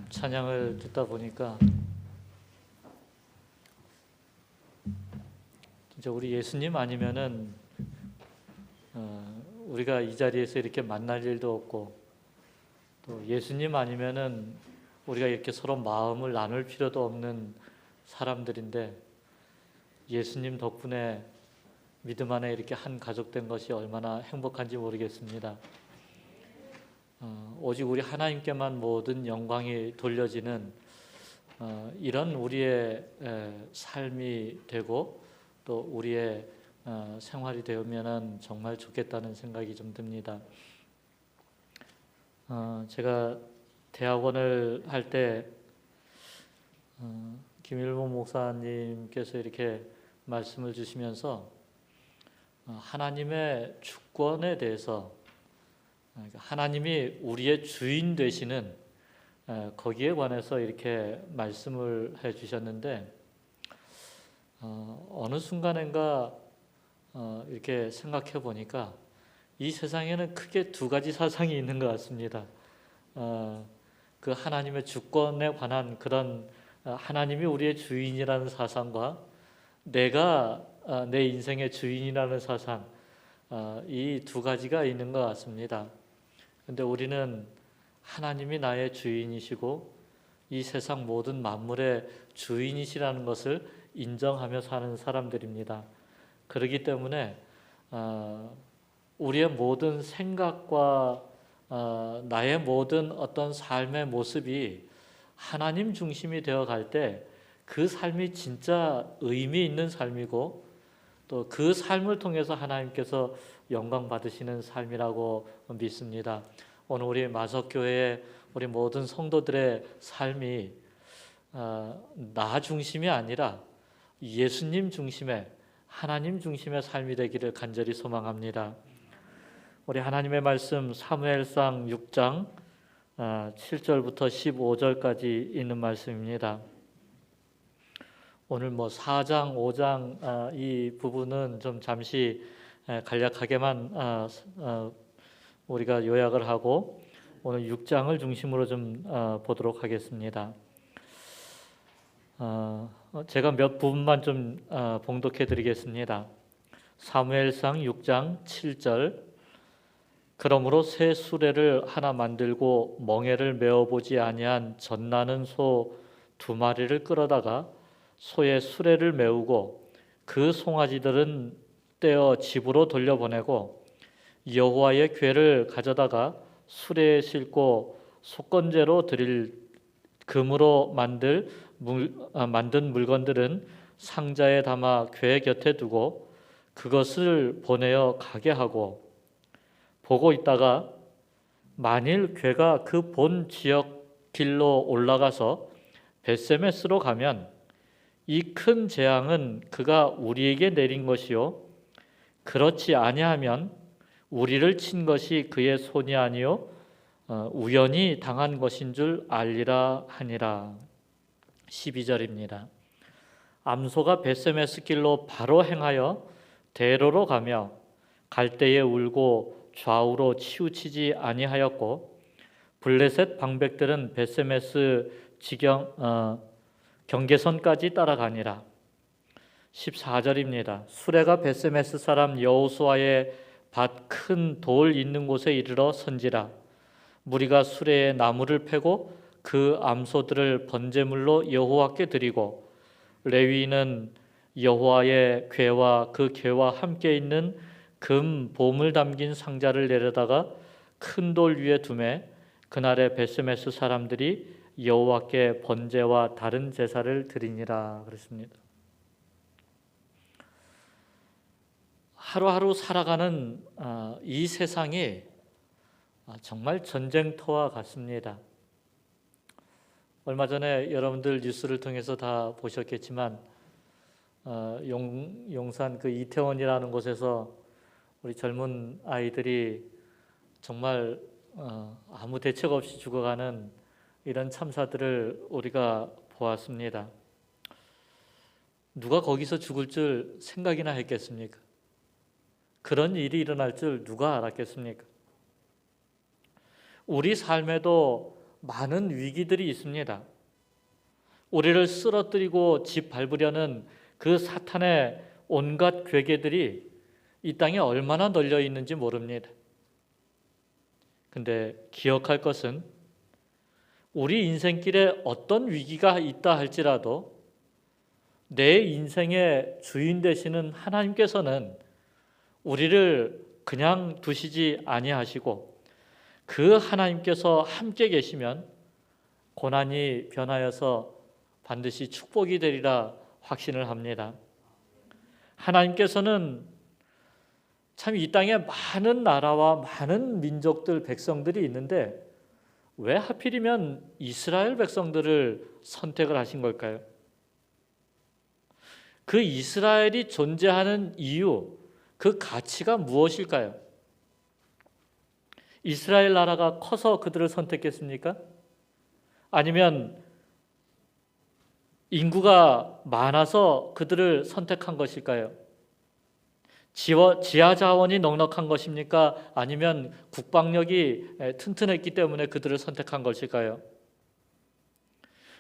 찬양을 듣다 보니까 진짜 우리 예수님 아니면은 우리가 이 자리에서 이렇게 만날 일도 없고, 또 예수님 아니면은 우리가 이렇게 서로 마음을 나눌 필요도 없는 사람들인데, 예수님 덕분에 믿음 안에 이렇게 한 가족 된 것이 얼마나 행복한지 모르겠습니다. 오직 우리 하나님께만 모든 영광이 돌려지는 이런 우리의 삶이 되고 또 우리의 생활이 되면 정말 좋겠다는 생각이 좀 듭니다. 제가 대학원을 할 때 김일모 목사님께서 이렇게 말씀을 주시면서 하나님의 주권에 대해서, 하나님이 우리의 주인 되시는 거기에 관해서 이렇게 말씀을 해 주셨는데, 어느 순간인가 이렇게 생각해 보니까 이 세상에는 크게 두 가지 사상이 있는 것 같습니다. 그 하나님의 주권에 관한 그런 하나님이 우리의 주인이라는 사상과 내가 내 인생의 주인이라는 사상, 이 두 가지가 있는 것 같습니다. 근데 우리는 하나님이 나의 주인이시고 이 세상 모든 만물의 주인이시라는 것을 인정하며 사는 사람들입니다. 그렇기 때문에 우리의 모든 생각과 나의 모든 어떤 삶의 모습이 하나님 중심이 되어 갈 때 그 삶이 진짜 의미 있는 삶이고, 또 그 삶을 통해서 하나님께서 영광 받으시는 삶이라고 믿습니다. 오늘 우리 마석교회의 우리 모든 성도들의 삶이 나 중심이 아니라 예수님 중심의, 하나님 중심의 삶이 되기를 간절히 소망합니다. 우리 하나님의 말씀 사무엘상 6장 7절부터 15절까지 있는 말씀입니다. 오늘 4장, 5장 이 부분은 좀 잠시 간략하게만 우리가 요약을 하고 오늘 6장을 중심으로 좀 보도록 하겠습니다. 제가 몇 부분만 좀 봉독해 드리겠습니다. 사무엘상 6장 7절, 그러므로 새 수레를 하나 만들고 멍에를 메어보지 아니한 젖나는 소 2마리를 끌어다가 소의 수레를 메우고 그 송아지들은 떼어 집으로 돌려보내고 여호와의 궤를 가져다가 수레에 싣고 속건제로 드릴 금으로 만든 물건들은 상자에 담아 궤 곁에 두고 그것을 보내어 가게 하고, 보고 있다가 만일 궤가 그 본 지역 길로 올라가서 벳세메스로 가면 이 큰 재앙은 그가 우리에게 내린 것이요, 그렇지 아니하면 우리를 친 것이 그의 손이 아니요 우연히 당한 것인 줄 알리라 하니라. 12절입니다. 암소가 벳세메스 길로 바로 행하여 대로로 가며 갈대에 울고 좌우로 치우치지 아니하였고, 블레셋 방백들은 벳세메스 경계선까지 따라가니라. 14절입니다. 수레가 벳세메스 사람 여호수아의 밭 큰 돌 있는 곳에 이르러 선지라. 무리가 수레에 나무를 패고 그 암소들을 번제물로 여호와께 드리고, 레위인은 여호와의 궤와 그 궤와 함께 있는 금 보물 담긴 상자를 내려다가 큰 돌 위에 두매 그날에 벳세메스 사람들이 여호와께 번제와 다른 제사를 드리니라 그랬습니다. 하루하루 살아가는 이 세상이 정말 전쟁터와 같습니다. 얼마 전에 여러분들 뉴스를 통해서 다 보셨겠지만 용산 그 이태원이라는 곳에서 우리 젊은 아이들이 정말 아무 대책 없이 죽어가는 이런 참사들을 우리가 보았습니다. 누가 거기서 죽을 줄 생각이나 했겠습니까? 그런 일이 일어날 줄 누가 알았겠습니까? 우리 삶에도 많은 위기들이 있습니다. 우리를 쓰러뜨리고 짓밟으려는 그 사탄의 온갖 괴계들이 이 땅에 얼마나 널려 있는지 모릅니다. 근데 기억할 것은 우리 인생길에 어떤 위기가 있다 할지라도 내 인생의 주인 되시는 하나님께서는 우리를 그냥 두시지 아니하시고 그 하나님께서 함께 계시면 고난이 변하여서 반드시 축복이 되리라 확신을 합니다. 하나님께서는 참 이 땅에 많은 나라와 많은 민족들, 백성들이 있는데 왜 하필이면 이스라엘 백성들을 선택을 하신 걸까요? 그 이스라엘이 존재하는 이유, 그 가치가 무엇일까요? 이스라엘 나라가 커서 그들을 선택했습니까? 아니면 인구가 많아서 그들을 선택한 것일까요? 지하 자원이 넉넉한 것입니까? 아니면 국방력이 튼튼했기 때문에 그들을 선택한 것일까요?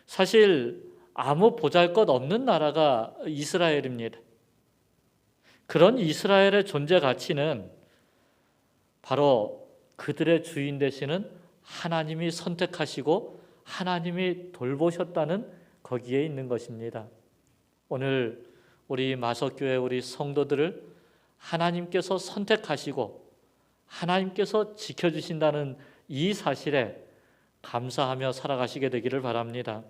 사실 아무 보잘것없는 나라가 이스라엘입니다. 그런 이스라엘의 존재 가치는 바로 그들의 주인 되시는 하나님이 선택하시고 하나님이 돌보셨다는 거기에 있는 것입니다. 오늘 우리 마석교회 우리 성도들을 하나님께서 선택하시고 하나님께서 지켜주신다는 이 사실에 감사하며 살아가시게 되기를 바랍니다.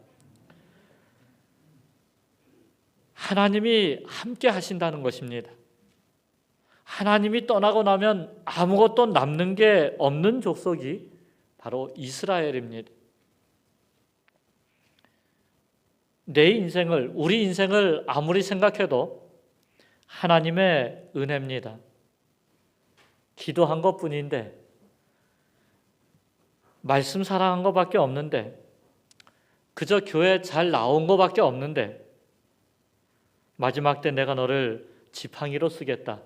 하나님이 함께 하신다는 것입니다. 하나님이 떠나고 나면 아무것도 남는 게 없는 족속이 바로 이스라엘입니다. 내 인생을, 우리 인생을 아무리 생각해도 하나님의 은혜입니다. 기도한 것뿐인데, 말씀 사랑한 것밖에 없는데, 그저 교회 잘 나온 것밖에 없는데, 마지막 때 내가 너를 지팡이로 쓰겠다,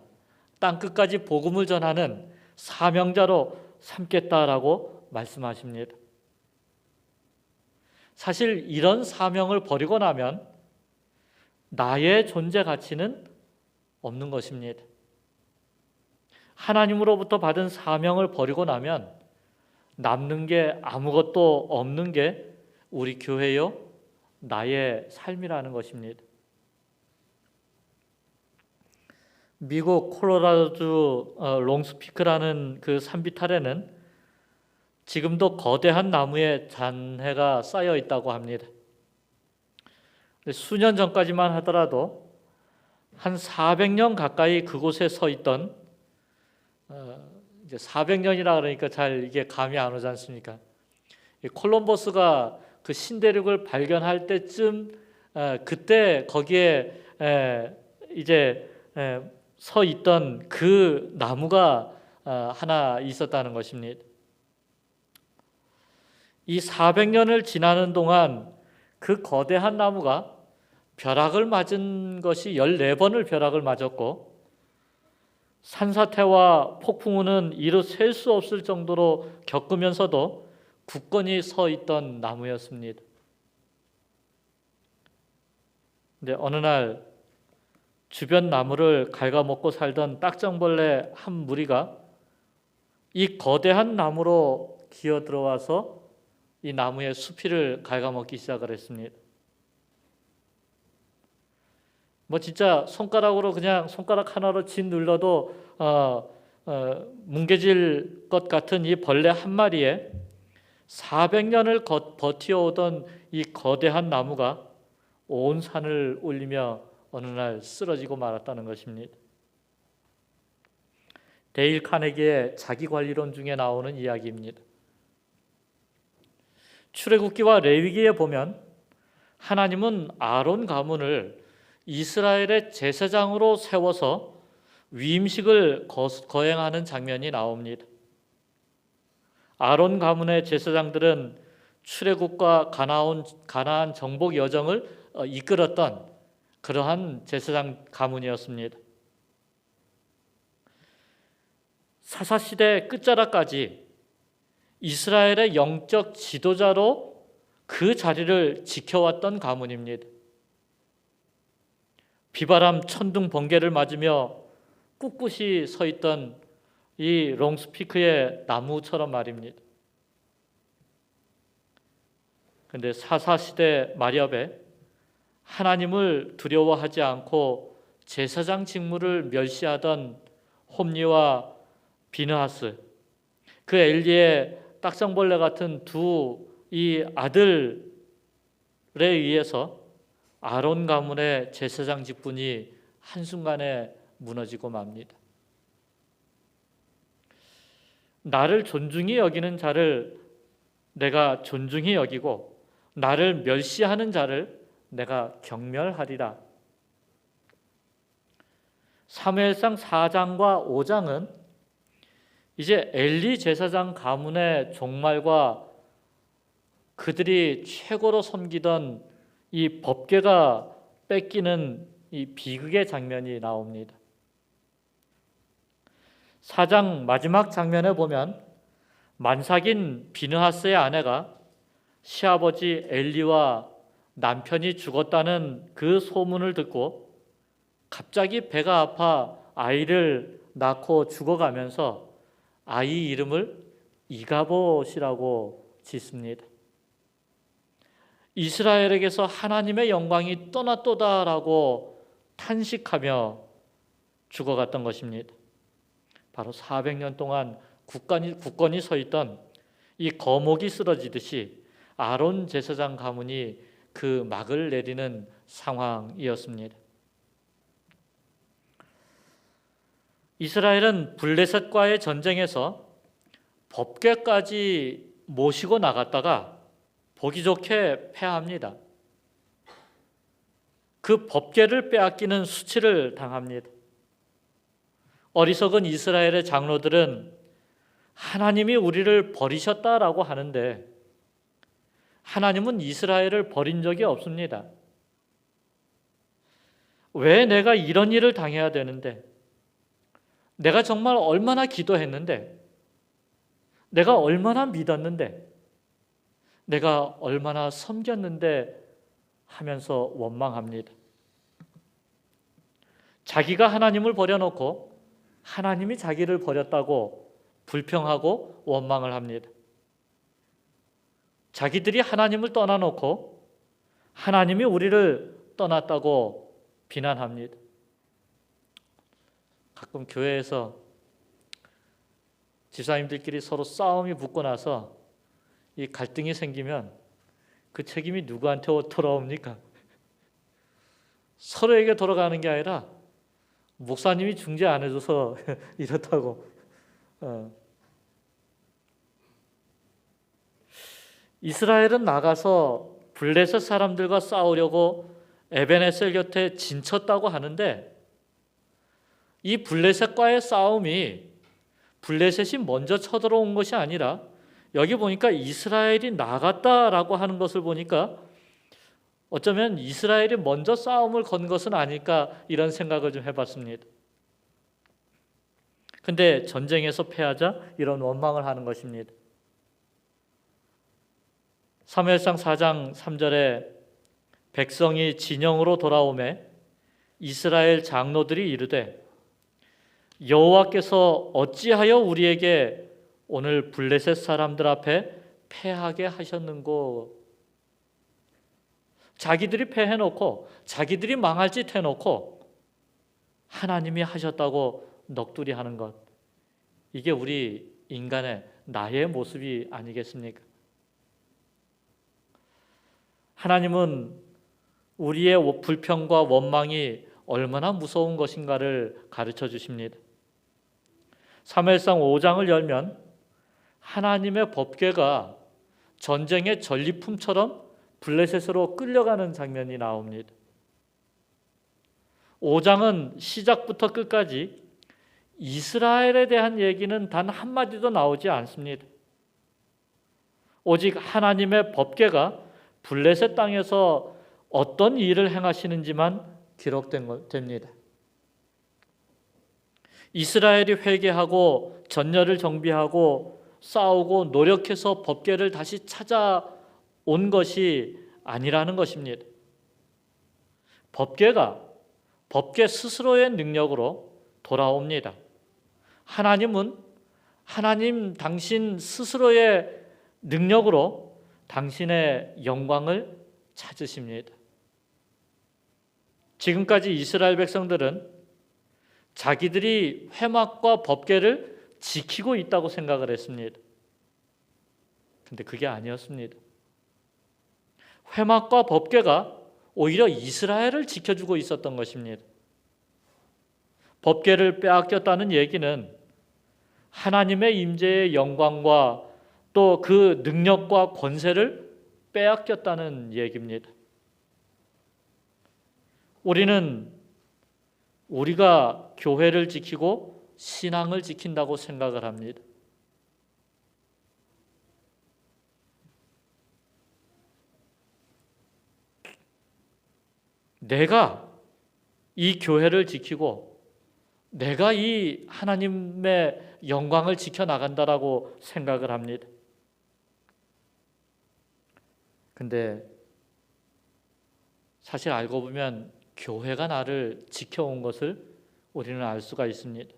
땅끝까지 복음을 전하는 사명자로 삼겠다라고 말씀하십니다. 사실 이런 사명을 버리고 나면 나의 존재 가치는 없는 것입니다. 하나님으로부터 받은 사명을 버리고 나면 남는 게 아무것도 없는 게 우리 교회요, 나의 삶이라는 것입니다. 미국 콜로라도주 롱스피크라는 그 산비탈에는 지금도 거대한 나무의 잔해가 쌓여 있다고 합니다. 수년 전까지만 하더라도 한 400년 가까이 그곳에 서 있던, 이제 400년이라 그러니까 잘 이게 감이 안 오지 않습니까? 콜럼버스가 그 신대륙을 발견할 때쯤 그때 거기에 이제 서 있던 그 나무가 하나 있었다는 것입니다. 이 400년을 지나는 동안 그 거대한 나무가 벼락을 맞은 것이 14번을 벼락을 맞았고, 산사태와 폭풍우는 이루 셀 수 없을 정도로 겪으면서도 굳건히 서 있던 나무였습니다. 근데 어느 날 주변 나무를 갉아먹고 살던 딱정벌레 한 무리가 이 거대한 나무로 기어 들어와서 이 나무의 수피를 갉아먹기 시작을 했습니다. 뭐 진짜 손가락으로 그냥 손가락 하나로 진 눌러도 뭉개질 것 같은 이 벌레 한 마리에 400년을 버티어오던 이 거대한 나무가 온 산을 울리며 어느 날 쓰러지고 말았다는 것입니다. 데일 카네기의 자기관리론 중에 나오는 이야기입니다. 출애굽기와 레위기에 보면 하나님은 아론 가문을 이스라엘의 제사장으로 세워서 위임식을 거행하는 장면이 나옵니다. 아론 가문의 제사장들은 출애굽과 가나안 정복 여정을 이끌었던 그러한 제사장 가문이었습니다. 사사시대 끝자락까지 이스라엘의 영적 지도자로 그 자리를 지켜왔던 가문입니다. 비바람 천둥 번개를 맞으며 꿋꿋이 서 있던 이 롱스피크의 나무처럼 말입니다. 그런데 사사시대 마렵에 하나님을 두려워하지 않고 제사장 직무를 멸시하던 홈리와 비느하스, 그 엘리의 딱정벌레 같은 두 이 아들에 의해서 아론 가문의 제사장 직분이 한순간에 무너지고 맙니다. 나를 존중히 여기는 자를 내가 존중히 여기고 나를 멸시하는 자를 내가 경멸하리라. 사무엘상 4장과 5장은 이제 엘리 제사장 가문의 종말과 그들이 최고로 섬기던 이 법궤가 뺏기는 이 비극의 장면이 나옵니다. 4장 마지막 장면에 보면 만삭인 비느하스의 아내가 시아버지 엘리와 남편이 죽었다는 그 소문을 듣고 갑자기 배가 아파 아이를 낳고 죽어가면서 아이 이름을 이가봇이라고 짓습니다. 이스라엘에게서 하나님의 영광이 떠났도다라고 탄식하며 죽어갔던 것입니다. 바로 400년 동안 굳건히 서 있던 이 거목이 쓰러지듯이 아론 제사장 가문이 그 막을 내리는 상황이었습니다. 이스라엘은 블레셋과의 전쟁에서 법궤까지 모시고 나갔다가 보기 좋게 패합니다. 그 법궤를 빼앗기는 수치를 당합니다. 어리석은 이스라엘의 장로들은 하나님이 우리를 버리셨다라고 하는데 하나님은 이스라엘을 버린 적이 없습니다. 왜 내가 이런 일을 당해야 되는데? 내가 정말 얼마나 기도했는데? 내가 얼마나 믿었는데? 내가 얼마나 섬겼는데? 하면서 원망합니다. 자기가 하나님을 버려놓고 하나님이 자기를 버렸다고 불평하고 원망을 합니다. 자기들이 하나님을 떠나놓고 하나님이 우리를 떠났다고 비난합니다. 가끔 교회에서 집사님들끼리 서로 싸움이 붙고 나서 이 갈등이 생기면 그 책임이 누구한테 돌아옵니까? 서로에게 돌아가는 게 아니라 목사님이 중재 안 해줘서 이렇다고. 이스라엘은 나가서 블레셋 사람들과 싸우려고 에벤에셀 곁에 진쳤다고 하는데 이 블레셋과의 싸움이 블레셋이 먼저 쳐들어온 것이 아니라 여기 보니까 이스라엘이 나갔다라고 하는 것을 보니까 어쩌면 이스라엘이 먼저 싸움을 건 것은 아닐까 이런 생각을 좀 해봤습니다. 근데 전쟁에서 패하자 이런 원망을 하는 것입니다. 사무엘상 4장 3절에 백성이 진영으로 돌아오매 이스라엘 장로들이 이르되 여호와께서 어찌하여 우리에게 오늘 블레셋 사람들 앞에 패하게 하셨는고. 자기들이 패해놓고 자기들이 망할 짓 해놓고 하나님이 하셨다고 넋두리 하는 것, 이게 우리 인간의 나의 모습이 아니겠습니까? 하나님은 우리의 불평과 원망이 얼마나 무서운 것인가를 가르쳐 주십니다. 사무엘상 5장을 열면 하나님의 법궤가 전쟁의 전리품처럼 블레셋으로 끌려가는 장면이 나옵니다. 5장은 시작부터 끝까지 이스라엘에 대한 얘기는 단 한마디도 나오지 않습니다. 오직 하나님의 법궤가 블레셋 땅에서 어떤 일을 행하시는지만 기록됩니다. 이스라엘이 회개하고 전열을 정비하고 싸우고 노력해서 법궤를 다시 찾아온 것이 아니라는 것입니다. 법궤 스스로의 능력으로 돌아옵니다. 하나님은 하나님 당신 스스로의 능력으로 당신의 영광을 찾으십니다. 지금까지 이스라엘 백성들은 자기들이 회막과 법궤를 지키고 있다고 생각을 했습니다. 근데 그게 아니었습니다. 회막과 법궤가 오히려 이스라엘을 지켜주고 있었던 것입니다. 법궤를 빼앗겼다는 얘기는 하나님의 임재의 영광과 또 그 능력과 권세를 빼앗겼다는 얘기입니다. 우리가 교회를 지키고 신앙을 지킨다고 생각을 합니다. 내가 이 교회를 지키고 내가 이 하나님의 영광을 지켜나간다라고 생각을 합니다. 근데 사실 알고 보면 교회가 나를 지켜온 것을 우리는 알 수가 있습니다.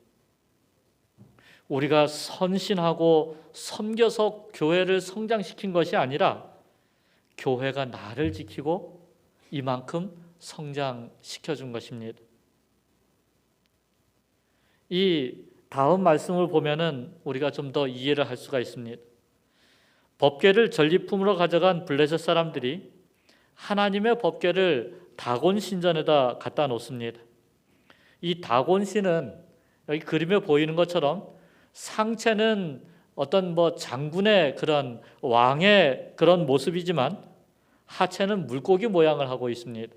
우리가 선신하고 섬겨서 교회를 성장시킨 것이 아니라 교회가 나를 지키고 이만큼 성장시켜준 것입니다. 이 다음 말씀을 보면은 우리가 좀 더 이해를 할 수가 있습니다. 법궤를 전리품으로 가져간 블레셋 사람들이 하나님의 법궤를 다곤 신전에다 갖다 놓습니다. 이 다곤 신은 여기 그림에 보이는 것처럼 상체는 어떤 장군의 그런 왕의 그런 모습이지만 하체는 물고기 모양을 하고 있습니다.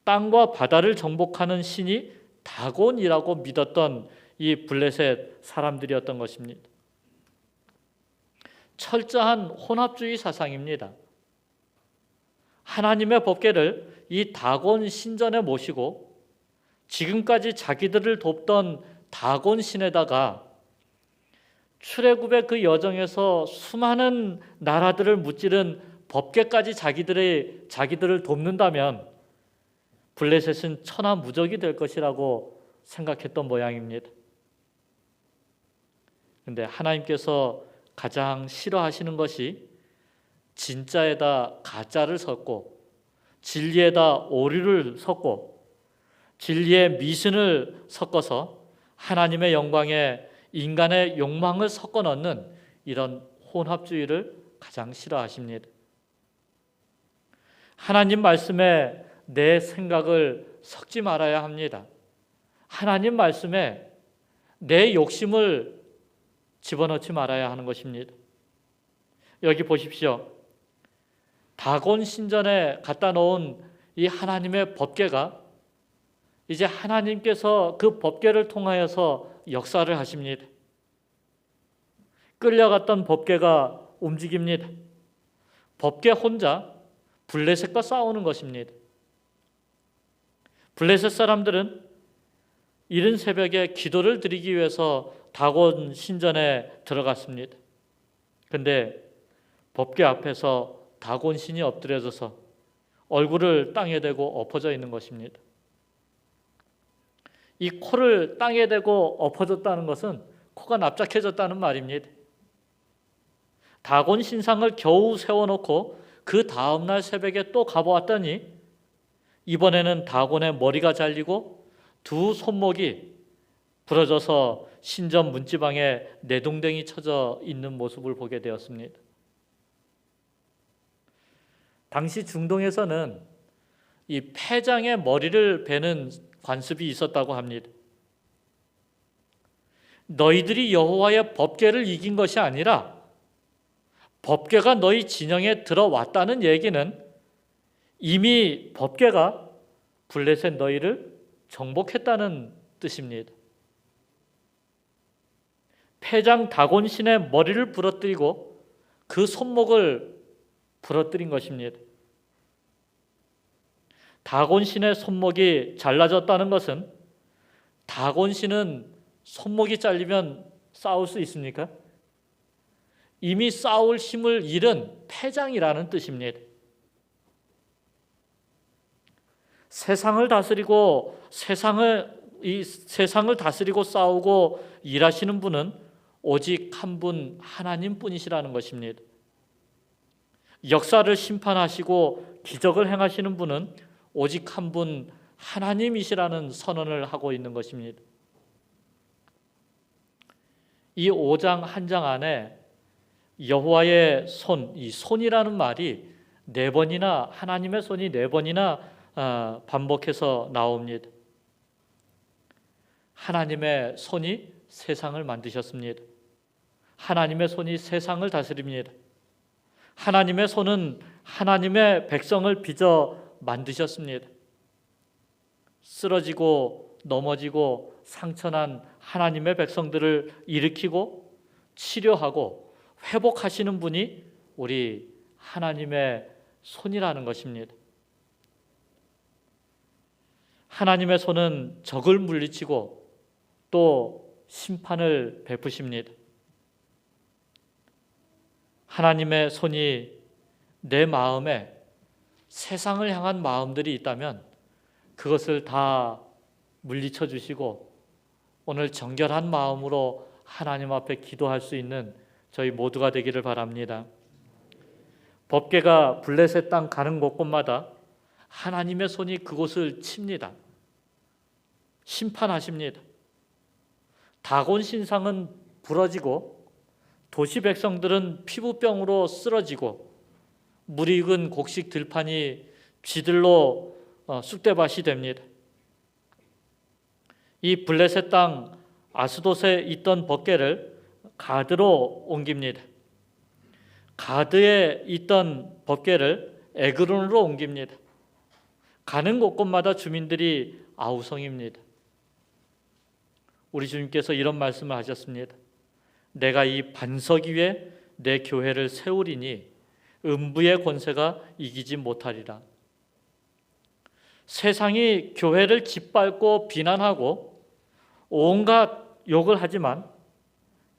땅과 바다를 정복하는 신이 다곤이라고 믿었던 이 블레셋 사람들이었던 것입니다. 철저한 혼합주의 사상입니다. 하나님의 법궤를 이 다곤 신전에 모시고 지금까지 자기들을 돕던 다곤 신에다가 출애굽의 그 여정에서 수많은 나라들을 무찌른 법궤까지 자기들을 돕는다면 블레셋은 천하무적이 될 것이라고 생각했던 모양입니다. 그런데 하나님께서 가장 싫어하시는 것이 진짜에다 가짜를 섞고 진리에다 오류를 섞고 진리에 미신을 섞어서 하나님의 영광에 인간의 욕망을 섞어 넣는 이런 혼합주의를 가장 싫어하십니다. 하나님 말씀에 내 생각을 섞지 말아야 합니다. 하나님 말씀에 내 욕심을 집어넣지 말아야 하는 것입니다. 여기 보십시오. 다곤 신전에 갖다 놓은 이 하나님의 법궤가 이제 하나님께서 그 법궤를 통하여서 역사를 하십니다. 끌려갔던 법궤가 움직입니다. 법궤 혼자 블레셋과 싸우는 것입니다. 블레셋 사람들은 이른 새벽에 기도를 드리기 위해서 다곤 신전에 들어갔습니다. 근데 법궤 앞에서 다곤 신이 엎드려져서 얼굴을 땅에 대고 엎어져 있는 것입니다. 이 코를 땅에 대고 엎어졌다는 것은 코가 납작해졌다는 말입니다. 다곤 신상을 겨우 세워놓고 그 다음날 새벽에 또 가보았더니 이번에는 다곤의 머리가 잘리고 두 손목이 부러져서 신전 문지방에 내동댕이 쳐져 있는 모습을 보게 되었습니다. 당시 중동에서는 이 폐장의 머리를 베는 관습이 있었다고 합니다. 너희들이 여호와의 법궤를 이긴 것이 아니라 법궤가 너희 진영에 들어왔다는 얘기는 이미 법궤가 블레셋 너희를 정복했다는 뜻입니다. 폐장 다곤 신의 머리를 부러뜨리고 그 손목을 부러뜨린 것입니다. 다곤 신의 손목이 잘라졌다는 것은 다곤 신은 손목이 잘리면 싸울 수 있습니까? 이미 싸울 힘을 잃은 패장이라는 뜻입니다. 세상을 다스리고 세상을 다스리고 싸우고 일하시는 분은 오직 한 분 하나님뿐이시라는 것입니다. 역사를 심판하시고 기적을 행하시는 분은 오직 한 분 하나님이시라는 선언을 하고 있는 것입니다. 이 5장 한 장 안에 여호와의 손, 이 손이라는 말이 4번이나 하나님의 손이 4번이나 반복해서 나옵니다. 하나님의 손이 세상을 만드셨습니다. 하나님의 손이 세상을 다스립니다. 하나님의 손은 하나님의 백성을 빚어 만드셨습니다. 쓰러지고 넘어지고 상처난 하나님의 백성들을 일으키고 치료하고 회복하시는 분이 우리 하나님의 손이라는 것입니다. 하나님의 손은 적을 물리치고 또 심판을 베푸십니다. 하나님의 손이 내 마음에 세상을 향한 마음들이 있다면 그것을 다 물리쳐 주시고 오늘 정결한 마음으로 하나님 앞에 기도할 수 있는 저희 모두가 되기를 바랍니다. 법궤가 블레셋 땅 가는 곳곳마다 하나님의 손이 그곳을 칩니다. 심판하십니다. 다곤 신상은 부러지고 도시 백성들은 피부병으로 쓰러지고 물이 익은 곡식 들판이 쥐들로 쑥대밭이 됩니다. 이 블레셋 땅 아스돗에 있던 법궤를 가드로 옮깁니다. 가드에 있던 법궤를 에그론으로 옮깁니다. 가는 곳곳마다 주민들이 아우성입니다. 우리 주님께서 이런 말씀을 하셨습니다. 내가 이 반석 위에 내 교회를 세우리니 음부의 권세가 이기지 못하리라. 세상이 교회를 짓밟고 비난하고 온갖 욕을 하지만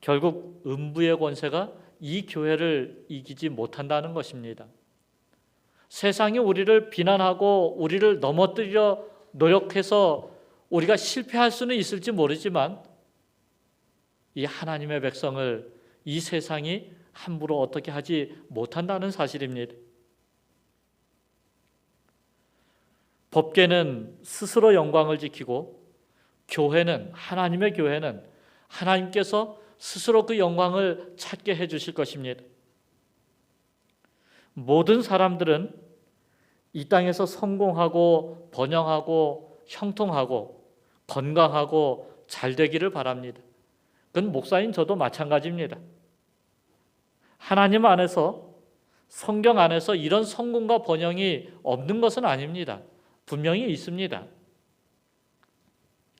결국 음부의 권세가 이 교회를 이기지 못한다는 것입니다. 세상이 우리를 비난하고 우리를 넘어뜨려 노력해서 우리가 실패할 수는 있을지 모르지만 이 하나님의 백성을 이 세상이 함부로 어떻게 하지 못한다는 사실입니다. 법궤는 스스로 영광을 지키고 교회는 하나님의 교회는 하나님께서 스스로 그 영광을 찾게 해 주실 것입니다. 모든 사람들은 이 땅에서 성공하고 번영하고 형통하고 건강하고 잘 되기를 바랍니다. 그건 목사인 저도 마찬가지입니다. 하나님 안에서 성경 안에서 이런 성공과 번영이 없는 것은 아닙니다. 분명히 있습니다.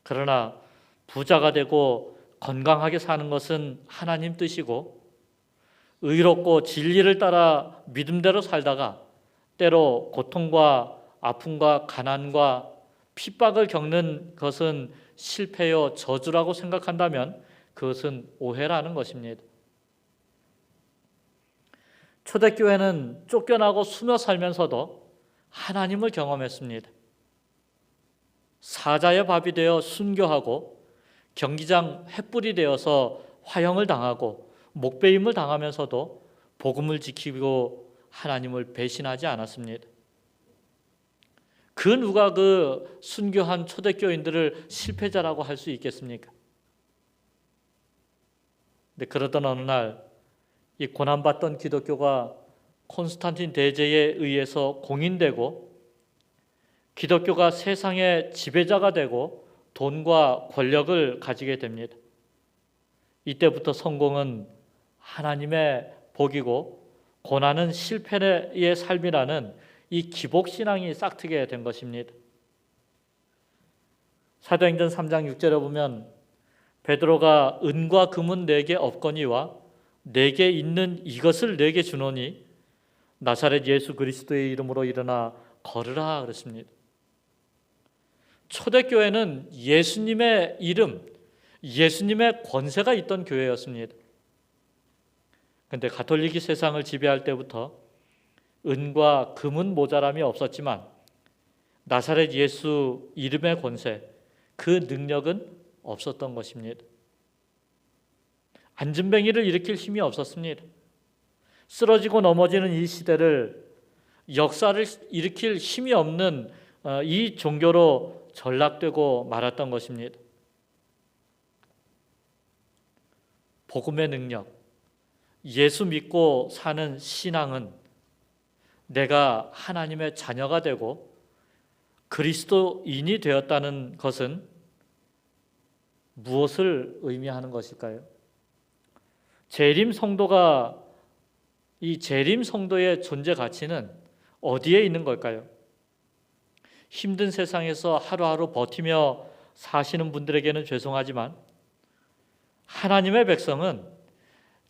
그러나 부자가 되고 건강하게 사는 것은 하나님 뜻이고 의롭고 진리를 따라 믿음대로 살다가 때로 고통과 아픔과 가난과 핍박을 겪는 것은 실패요 저주라고 생각한다면 그것은 오해라는 것입니다. 초대교회는 쫓겨나고 숨어 살면서도 하나님을 경험했습니다. 사자의 밥이 되어 순교하고 경기장 횃불이 되어서 화형을 당하고 목베임을 당하면서도 복음을 지키고 하나님을 배신하지 않았습니다. 그 누가 그 순교한 초대교인들을 실패자라고 할 수 있겠습니까? 근데 그러던 어느 날 이 고난받던 기독교가 콘스탄틴 대제에 의해서 공인되고 기독교가 세상의 지배자가 되고 돈과 권력을 가지게 됩니다. 이때부터 성공은 하나님의 복이고 고난은 실패의 삶이라는 이 기복신앙이 싹트게 된 것입니다. 사도행전 3장 6절에 보면 베드로가 은과 금은 내게 없거니와 내게 있는 이것을 내게 주노니 나사렛 예수 그리스도의 이름으로 일어나 걸으라 그랬습니다. 초대교회는 예수님의 이름, 예수님의 권세가 있던 교회였습니다. 그런데 가톨릭이 세상을 지배할 때부터 은과 금은 모자람이 없었지만 나사렛 예수 이름의 권세, 그 능력은 없었던 것입니다. 안진뱅이를 일으킬 힘이 없었습니다. 쓰러지고 넘어지는 이 시대를 역사를 일으킬 힘이 없는 이 종교로 전락되고 말았던 것입니다. 복음의 능력, 예수 믿고 사는 신앙은 내가 하나님의 자녀가 되고 그리스도인이 되었다는 것은 무엇을 의미하는 것일까요? 재림 성도가 이 재림 성도의 존재 가치는 어디에 있는 걸까요? 힘든 세상에서 하루하루 버티며 사시는 분들에게는 죄송하지만 하나님의 백성은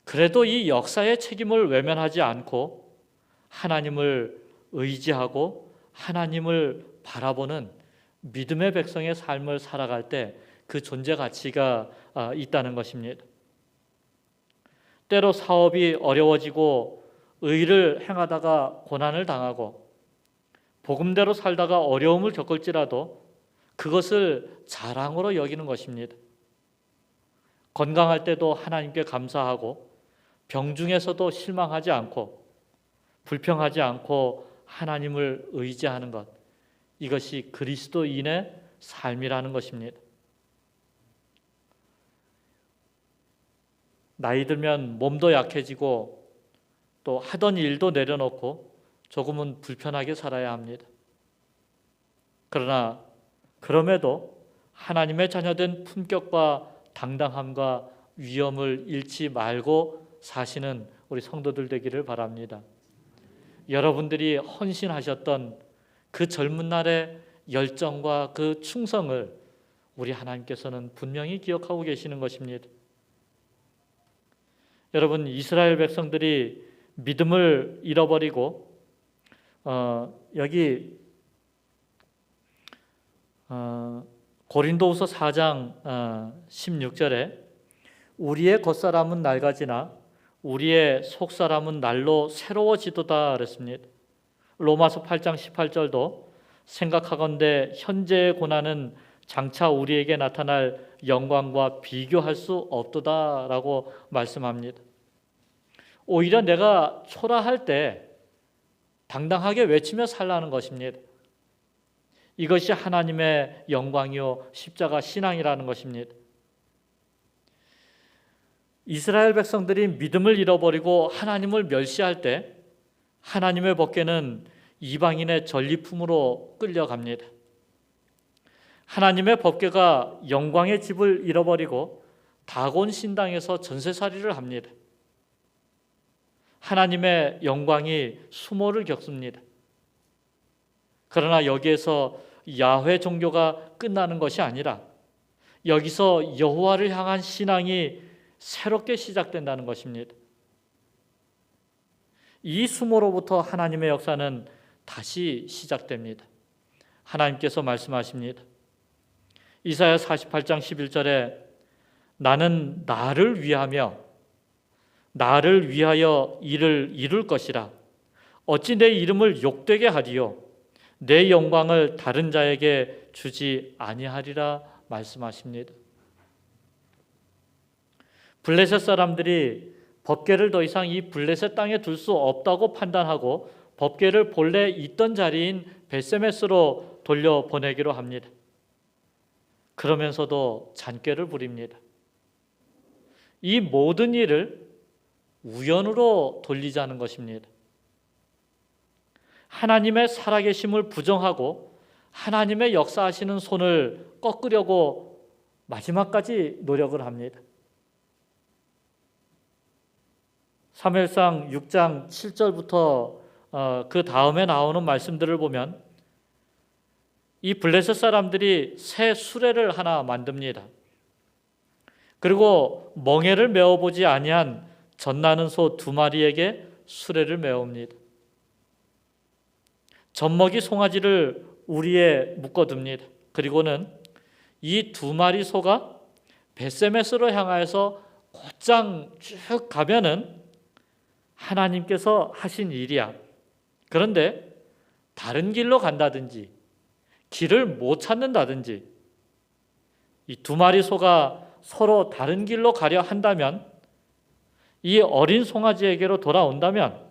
그래도 이 역사의 책임을 외면하지 않고 하나님을 의지하고 하나님을 바라보는 믿음의 백성의 삶을 살아갈 때 그 존재 가치가 있다는 것입니다. 때로 사업이 어려워지고 의를 행하다가 고난을 당하고 복음대로 살다가 어려움을 겪을지라도 그것을 자랑으로 여기는 것입니다. 건강할 때도 하나님께 감사하고 병중에서도 실망하지 않고 불평하지 않고 하나님을 의지하는 것, 이것이 그리스도인의 삶이라는 것입니다. 나이 들면 몸도 약해지고 또 하던 일도 내려놓고 조금은 불편하게 살아야 합니다. 그러나 그럼에도 하나님의 자녀된 품격과 당당함과 위엄을 잃지 말고 사시는 우리 성도들 되기를 바랍니다. 여러분들이 헌신하셨던 그 젊은 날의 열정과 그 충성을 우리 하나님께서는 분명히 기억하고 계시는 것입니다. 여러분, 이스라엘 백성들이 믿음을 잃어버리고 여기 고린도후서 4장 16절에 우리의 겉사람은 낡아지나 우리의 속사람은 날로 새로워지도다 그랬습니다. 로마서 8장 18절도 생각하건대 현재의 고난은 장차 우리에게 나타날 영광과 비교할 수 없도다라고 말씀합니다. 오히려 내가 초라할 때 당당하게 외치며 살라는 것입니다. 이것이 하나님의 영광이요 십자가 신앙이라는 것입니다. 이스라엘 백성들이 믿음을 잃어버리고 하나님을 멸시할 때 하나님의 법궤는 이방인의 전리품으로 끌려갑니다. 하나님의 법궤가 영광의 집을 잃어버리고 다곤 신당에서 전세살이를 합니다. 하나님의 영광이 수모를 겪습니다. 그러나 여기에서 야훼 종교가 끝나는 것이 아니라 여기서 여호와를 향한 신앙이 새롭게 시작된다는 것입니다. 이 수모로부터 하나님의 역사는 다시 시작됩니다. 하나님께서 말씀하십니다. 이사야 48장 11절에 나는 나를 위하여 일을 이룰 것이라. 어찌 내 이름을 욕되게 하리요 내 영광을 다른 자에게 주지 아니하리라 말씀하십니다. 블레셋 사람들이 법궤를 더 이상 이 블레셋 땅에 둘 수 없다고 판단하고 법궤를 본래 있던 자리인 벳세메스로 돌려보내기로 합니다. 그러면서도 잔꾀를 부립니다. 이 모든 일을 우연으로 돌리자는 것입니다. 하나님의 살아계심을 부정하고 하나님의 역사하시는 손을 꺾으려고 마지막까지 노력을 합니다. 사무엘상 6장 7절부터 그 다음에 나오는 말씀들을 보면 이 블레셋 사람들이 새 수레를 하나 만듭니다. 그리고 멍에를 메어보지 아니한 젖나는 소 2마리에게 수레를 메웁니다. 젖먹이 송아지를 우리에 묶어둡니다. 그리고는 이 2마리 소가 벳세메스로 향하여서 곧장 쭉 가면은 하나님께서 하신 일이야. 그런데 다른 길로 간다든지 길을 못 찾는다든지 이 두 마리 소가 서로 다른 길로 가려 한다면, 이 어린 송아지에게로 돌아온다면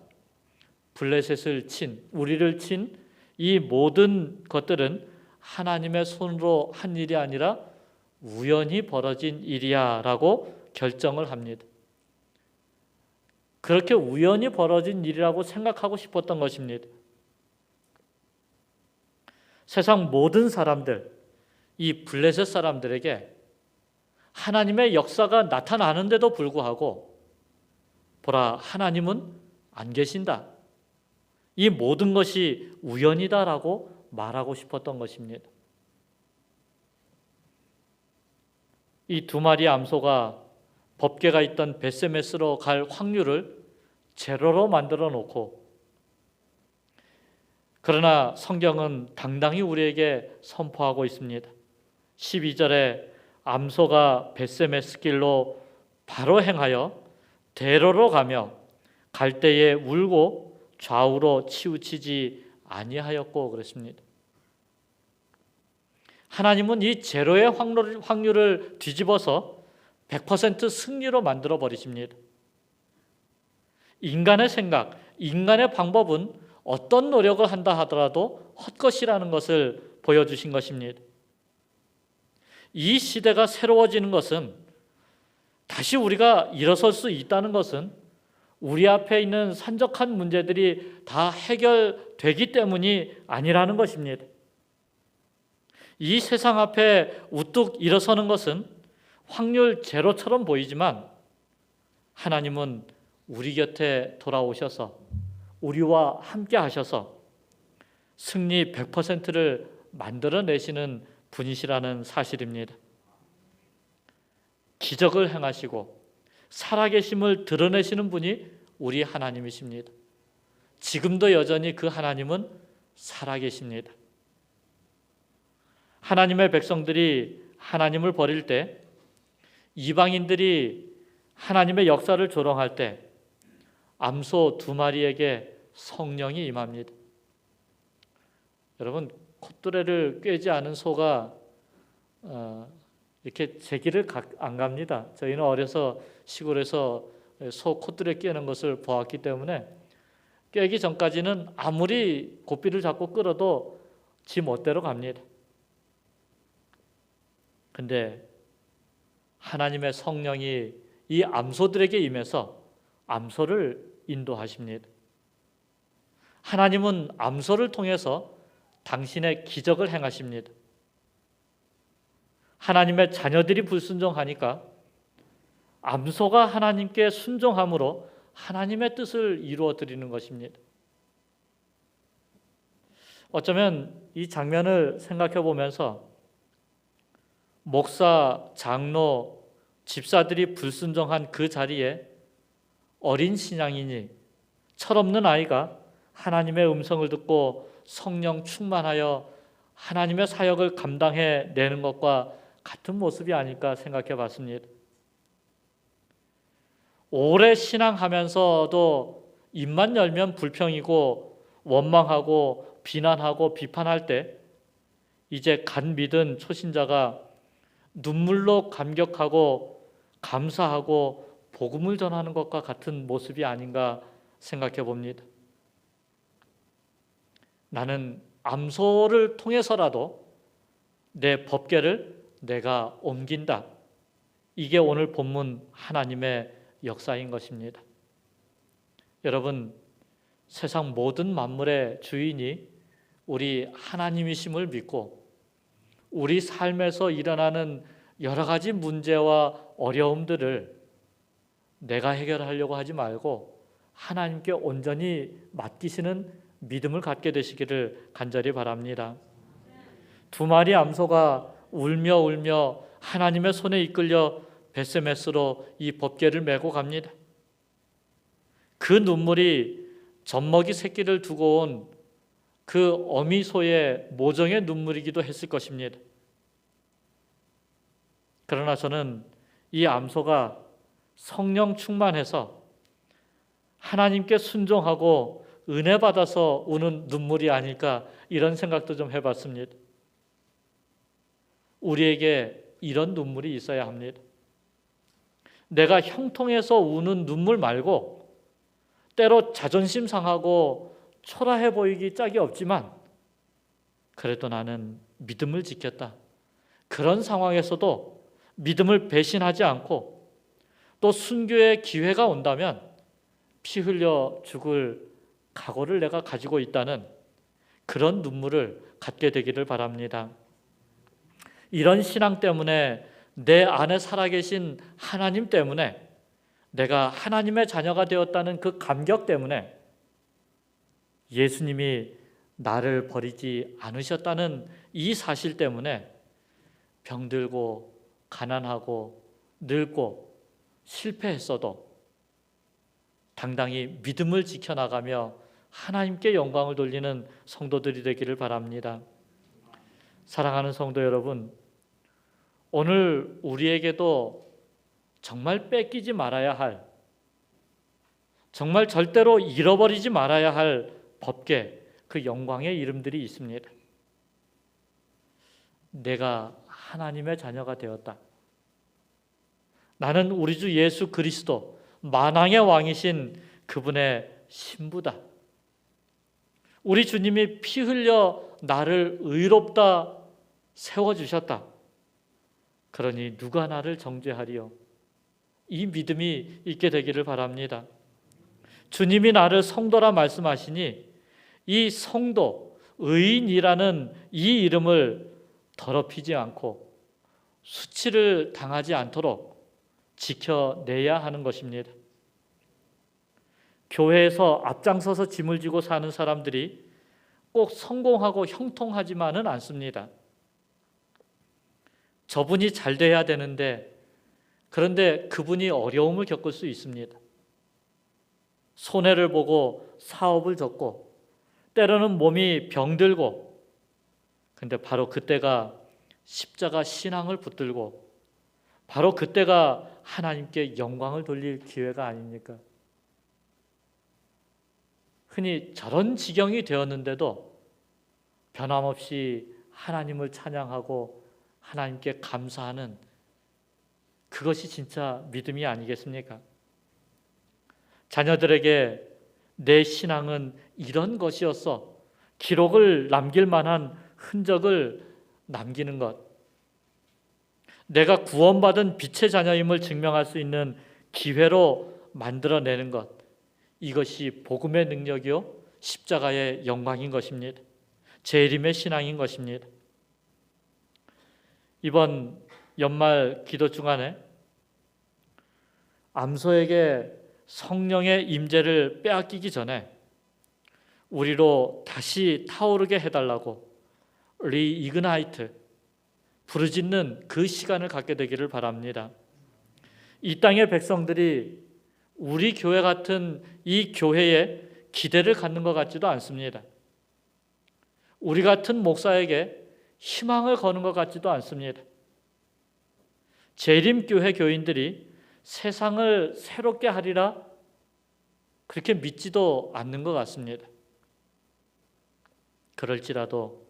블레셋을 친, 우리를 친 이 모든 것들은 하나님의 손으로 한 일이 아니라 우연히 벌어진 일이야 라고 결정을 합니다. 그렇게 우연히 벌어진 일이라고 생각하고 싶었던 것입니다. 세상 모든 사람들, 이 블레셋 사람들에게 하나님의 역사가 나타나는데도 불구하고 보라, 하나님은 안 계신다, 이 모든 것이 우연이다라고 말하고 싶었던 것입니다. 이 두 마리 암소가 법궤가 있던 벳세메스로 갈 확률을 제로로 만들어 놓고, 그러나 성경은 당당히 우리에게 선포하고 있습니다. 12절에 암소가 벳세메스 길로 바로 행하여 대로로 가며 갈 때에 울고 좌우로 치우치지 아니하였고 그랬습니다. 하나님은 이 제로의 확률을 뒤집어서 100% 승리로 만들어 버리십니다. 인간의 생각, 인간의 방법은 어떤 노력을 한다 하더라도 헛것이라는 것을 보여주신 것입니다. 이 시대가 새로워지는 것은, 다시 우리가 일어설 수 있다는 것은 우리 앞에 있는 산적한 문제들이 다 해결되기 때문이 아니라는 것입니다. 이 세상 앞에 우뚝 일어서는 것은 확률 제로처럼 보이지만 하나님은 우리 곁에 돌아오셔서 우리와 함께 하셔서 승리 100%를 만들어내시는 분이시라는 사실입니다. 기적을 행하시고 살아계심을 드러내시는 분이 우리 하나님이십니다. 지금도 여전히 그 하나님은 살아계십니다. 하나님의 백성들이 하나님을 버릴 때, 이방인들이 하나님의 역사를 조롱할 때 암소 두 마리에게 성령이 임합니다. 여러분, 콧뚜레를 꿰지 않은 소가 이렇게 제 길을 안 갑니다. 저희는 어려서 시골에서 소 콧뚜레 꿰는 것을 보았기 때문에 꿰기 전까지는 아무리 고삐를 잡고 끌어도 지 멋대로 갑니다. 근데 하나님의 성령이 이 암소들에게 임해서 암소를 인도하십니다. 하나님은 암소를 통해서 당신의 기적을 행하십니다. 하나님의 자녀들이 불순종하니까 암소가 하나님께 순종함으로 하나님의 뜻을 이루어 드리는 것입니다. 어쩌면 이 장면을 생각해 보면서 목사, 장로, 집사들이 불순종한 그 자리에 어린 신앙인이, 철없는 아이가 하나님의 음성을 듣고 성령 충만하여 하나님의 사역을 감당해 내는 것과 같은 모습이 아닐까 생각해 봤습니다. 오래 신앙하면서도 입만 열면 불평이고 원망하고 비난하고 비판할 때 이제 갓 믿은 초신자가 눈물로 감격하고 감사하고 복음을 전하는 것과 같은 모습이 아닌가 생각해 봅니다. 나는 암소를 통해서라도 내 법궤를 내가 옮긴다. 이게 오늘 본문 하나님의 역사인 것입니다. 여러분, 세상 모든 만물의 주인이 우리 하나님이심을 믿고 우리 삶에서 일어나는 여러 가지 문제와 어려움들을 내가 해결하려고 하지 말고 하나님께 온전히 맡기시는 믿음을 갖게 되시기를 간절히 바랍니다. 두 마리 암소가 울며 하나님의 손에 이끌려 벳세메스로 이 법궤를 메고 갑니다. 그 눈물이 젖먹이 새끼를 두고 온 그 어미소의 모정의 눈물이기도 했을 것입니다. 그러나 저는 이 암소가 성령 충만해서 하나님께 순종하고 은혜 받아서 우는 눈물이 아닐까, 이런 생각도 좀 해봤습니다. 우리에게 이런 눈물이 있어야 합니다. 내가 형통해서 우는 눈물 말고 때로 자존심 상하고 초라해 보이기 짝이 없지만 그래도 나는 믿음을 지켰다. 그런 상황에서도 믿음을 배신하지 않고 또 순교의 기회가 온다면 피 흘려 죽을 각오를 내가 가지고 있다는 그런 눈물을 갖게 되기를 바랍니다. 이런 신앙 때문에 내 안에 살아계신 하나님 때문에 내가 하나님의 자녀가 되었다는 그 감격 때문에 예수님이 나를 버리지 않으셨다는 이 사실 때문에 병들고 가난하고 늙고 실패했어도 당당히 믿음을 지켜나가며 하나님께 영광을 돌리는 성도들이 되기를 바랍니다. 사랑하는 성도 여러분, 오늘 우리에게도 정말 뺏기지 말아야 할, 정말 절대로 잃어버리지 말아야 할 법궤, 그 영광의 이름들이 있습니다. 내가 하나님의 자녀가 되었다. 나는 우리 주 예수 그리스도 만왕의 왕이신 그분의 신부다. 우리 주님이 피 흘려 나를 의롭다 세워주셨다. 그러니 누가 나를 정죄하리요? 이 믿음이 있게 되기를 바랍니다. 주님이 나를 성도라 말씀하시니 이 성도, 의인이라는 이 이름을 더럽히지 않고 수치를 당하지 않도록 지켜내야 하는 것입니다. 교회에서 앞장서서 짐을 지고 사는 사람들이 꼭 성공하고 형통하지만은 않습니다. 저분이 잘 돼야 되는데, 그런데 그분이 어려움을 겪을 수 있습니다. 손해를 보고 사업을 접고 때로는 몸이 병들고, 근데 바로 그때가 십자가 신앙을 붙들고 바로 그때가 하나님께 영광을 돌릴 기회가 아닙니까? 흔히 저런 지경이 되었는데도 변함없이 하나님을 찬양하고 하나님께 감사하는 그것이 진짜 믿음이 아니겠습니까? 자녀들에게 내 신앙은 이런 것이었어, 기록을 남길 만한 흔적을 남기는 것, 내가 구원받은 빛의 자녀임을 증명할 수 있는 기회로 만들어내는 것, 이것이 복음의 능력이요 십자가의 영광인 것입니다. 재림의 신앙인 것입니다. 이번 연말 기도 중간에 암소에게 성령의 임재를 빼앗기기 전에 우리로 다시 타오르게 해달라고 리이그나이트, 부르짖는 그 시간을 갖게 되기를 바랍니다. 이 땅의 백성들이 우리 교회 같은 이 교회에 기대를 갖는 것 같지도 않습니다. 우리 같은 목사에게 희망을 거는 것 같지도 않습니다. 재림교회 교인들이 세상을 새롭게 하리라 그렇게 믿지도 않는 것 같습니다. 그럴지라도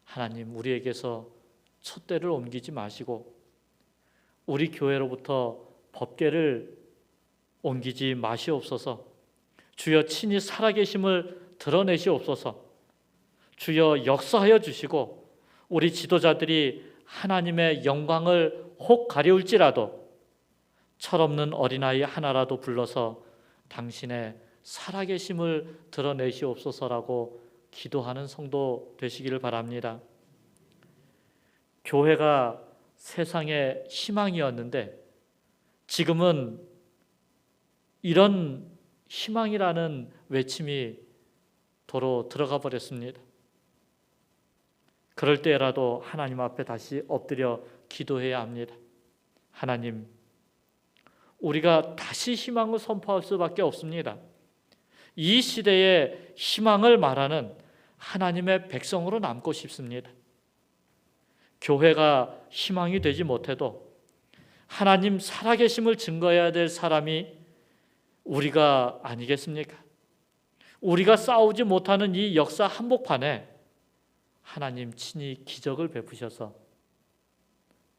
하나님, 우리에게서 촛대를 옮기지 마시고 우리 교회로부터 법궤를 옮기지 마시옵소서. 주여 친히 살아계심을 드러내시옵소서. 주여 역사하여 주시고 우리 지도자들이 하나님의 영광을 혹 가려울지라도 철없는 어린아이 하나라도 불러서 당신의 살아계심을 드러내시옵소서라고 기도하는 성도 되시기를 바랍니다. 교회가 세상의 희망이었는데 지금은 이런 희망이라는 외침이 도로 들어가 버렸습니다. 그럴 때라도 하나님 앞에 다시 엎드려 기도해야 합니다. 하나님, 우리가 다시 희망을 선포할 수밖에 없습니다. 이 시대에 희망을 말하는 하나님의 백성으로 남고 싶습니다. 교회가 희망이 되지 못해도 하나님 살아계심을 증거해야 될 사람이 우리가 아니겠습니까? 우리가 싸우지 못하는 이 역사 한복판에 하나님 친히 기적을 베푸셔서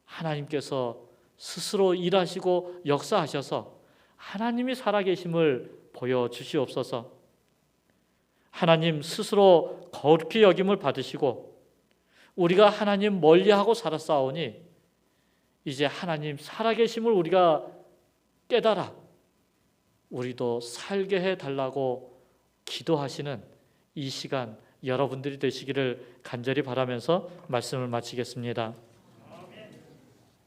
하나님께서 스스로 일하시고 역사하셔서 하나님이 살아계심을 보여주시옵소서. 하나님 스스로 거룩히 여김을 받으시고 우리가 하나님 멀리하고 살았사오니 이제 하나님 살아계심을 우리가 깨달아 우리도 살게 해달라고 기도하시는 이 시간 여러분들이 되시기를 간절히 바라면서 말씀을 마치겠습니다.